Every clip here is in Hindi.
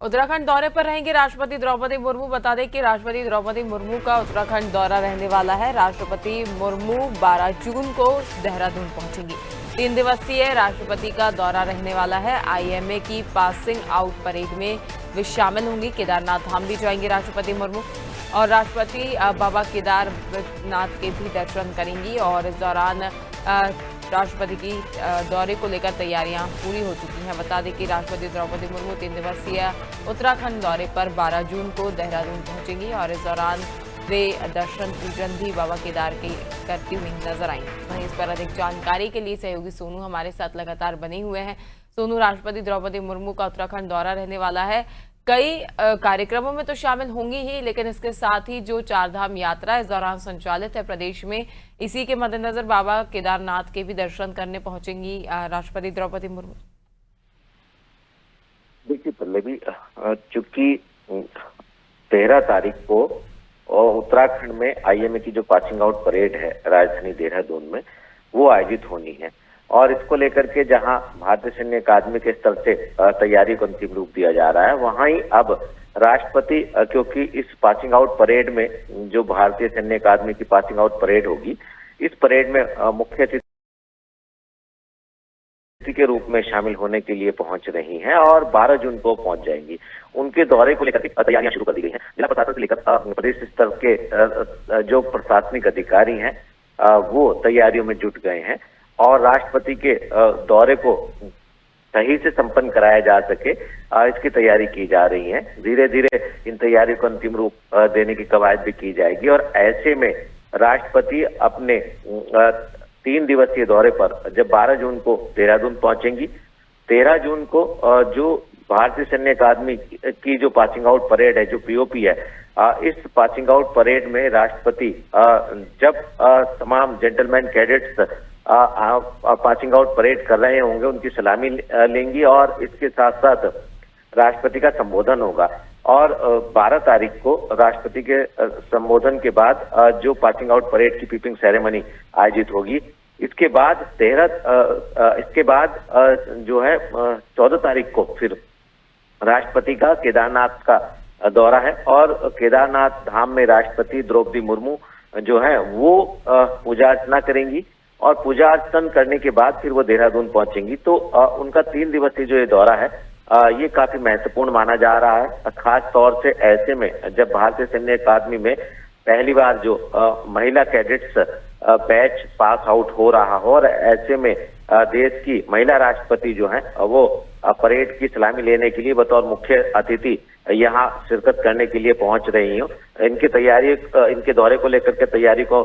उत्तराखंड दौरे पर रहेंगे राष्ट्रपति द्रौपदी मुर्मू। बता दें कि राष्ट्रपति द्रौपदी मुर्मू का उत्तराखंड दौरा रहने वाला है। राष्ट्रपति मुर्मू 12 जून को देहरादून पहुंचेंगी। 3 दिवसीय राष्ट्रपति का दौरा रहने वाला है। आईएमए की पासिंग आउट परेड में वे शामिल होंगी। केदारनाथ धाम भी जाएंगे राष्ट्रपति मुर्मू और राष्ट्रपति बाबा केदारनाथ के भी दर्शन करेंगी। और इस दौरान राष्ट्रपति की दौरे को लेकर तैयारियां पूरी हो चुकी हैं। बता दें कि राष्ट्रपति द्रौपदी मुर्मू 3 दिवसीय उत्तराखंड दौरे पर 12 जून को देहरादून पहुंचेंगी और इस दौरान वे दर्शन पूजन भी बाबा केदार के करती हुई नजर आएंगी। वहीं इस पर अधिक जानकारी के लिए सहयोगी सोनू हमारे साथ लगातार बने हुए हैं। सोनू, राष्ट्रपति द्रौपदी मुर्मू का उत्तराखंड दौरा रहने वाला है। कई कार्यक्रमों में तो शामिल होंगी ही, लेकिन इसके साथ ही जो चारधाम यात्रा इस दौरान संचालित है प्रदेश में, इसी के मद्देनजर बाबा केदारनाथ के भी दर्शन करने पहुंचेंगी राष्ट्रपति द्रौपदी मुर्मू। देखिए पल्लवी, चूंकि 13 तारीख को उत्तराखंड में आईएमए की जो पासिंग आउट परेड है राजधानी देहरादून में, वो आयोजित होनी है और इसको लेकर के जहां भारतीय सैन्य अकादमी के स्तर से तैयारी को अंतिम रूप दिया जा रहा है, वहां ही अब राष्ट्रपति, क्योंकि इस पासिंग आउट परेड में जो भारतीय सैन्य अकादमी की पासिंग आउट परेड होगी, इस परेड में मुख्य अतिथि के रूप में शामिल होने के लिए पहुंच रही हैं और 12 जून को पहुंच जाएंगी। उनके दौरे को लेकर तैयारियां शुरू कर दी गई हैं। जिला प्रशासन से लेकर प्रदेश स्तर के जो प्रशासनिक अधिकारी हैं वो तैयारियों में जुट गए हैं और राष्ट्रपति के दौरे को सही से संपन्न कराया जा सके, इसकी तैयारी की जा रही है। धीरे धीरे इन तैयारियों को अंतिम रूप देने की कवायद भी की जाएगी और ऐसे में राष्ट्रपति अपने 3 दिवसीय दौरे पर जब 12 जून को देहरादून पहुंचेंगी, 13 जून को जो भारतीय सैन्य अकादमी की जो पासिंग आउट परेड है, जो पीओपी है, इस पासिंग आउट परेड में राष्ट्रपति जब तमाम gentleman cadets passing out parade कर रहे होंगे, उनकी सलामी लेंगी और इसके साथ साथ राष्ट्रपति का संबोधन होगा। और 12 तारीख को राष्ट्रपति के संबोधन के बाद जो पासिंग आउट परेड की पीपिंग सेरेमनी आयोजित होगी, इसके बाद जो है 14 तारीख को फिर राष्ट्रपति का केदारनाथ का दौरा है और केदारनाथ धाम में राष्ट्रपति द्रौपदी मुर्मू जो है वो पूजा अर्चना करेंगी और पूजा अर्चना करने के बाद फिर वो देहरादून पहुंचेंगी। तो उनका 3 दिवसीय जो ये दौरा है ये काफी महत्वपूर्ण माना जा रहा है, खास तौर से ऐसे में जब भारतीय सैन्य अकादमी में पहली बार जो महिला कैडेट्स बैच पास आउट हो रहा हो और ऐसे में देश की महिला राष्ट्रपति जो है वो परेड की सलामी लेने के लिए बतौर मुख्य अतिथि यहाँ शिरकत करने के लिए पहुंच रही हूँ। इनके दौरे को लेकर के तैयारी को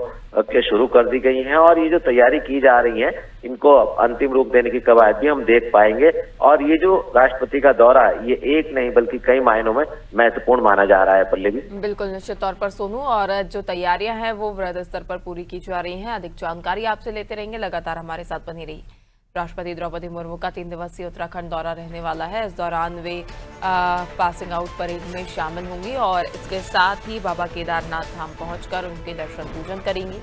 शुरू कर दी गई है और ये जो तैयारी की जा रही है, इनको अंतिम रूप देने की कवायद भी हम देख पाएंगे। और ये जो राष्ट्रपति का दौरा है, ये एक नहीं बल्कि कई मायनों में महत्वपूर्ण माना जा रहा है। पल्लवी, बिल्कुल निश्चित तौर पर सोनू, और जो तैयारियां हैं वो वृहद स्तर पर पूरी की जा रही हैं। अधिक जानकारी आपसे लेते रहेंगे, लगातार हमारे साथ बनी रही। राष्ट्रपति द्रौपदी मुर्मू का 3 दिवसीय उत्तराखंड दौरा रहने वाला है। इस दौरान वे पासिंग आउट परेड में शामिल होंगी और इसके साथ ही बाबा केदारनाथ धाम पहुंचकर उनके दर्शन पूजन करेंगी।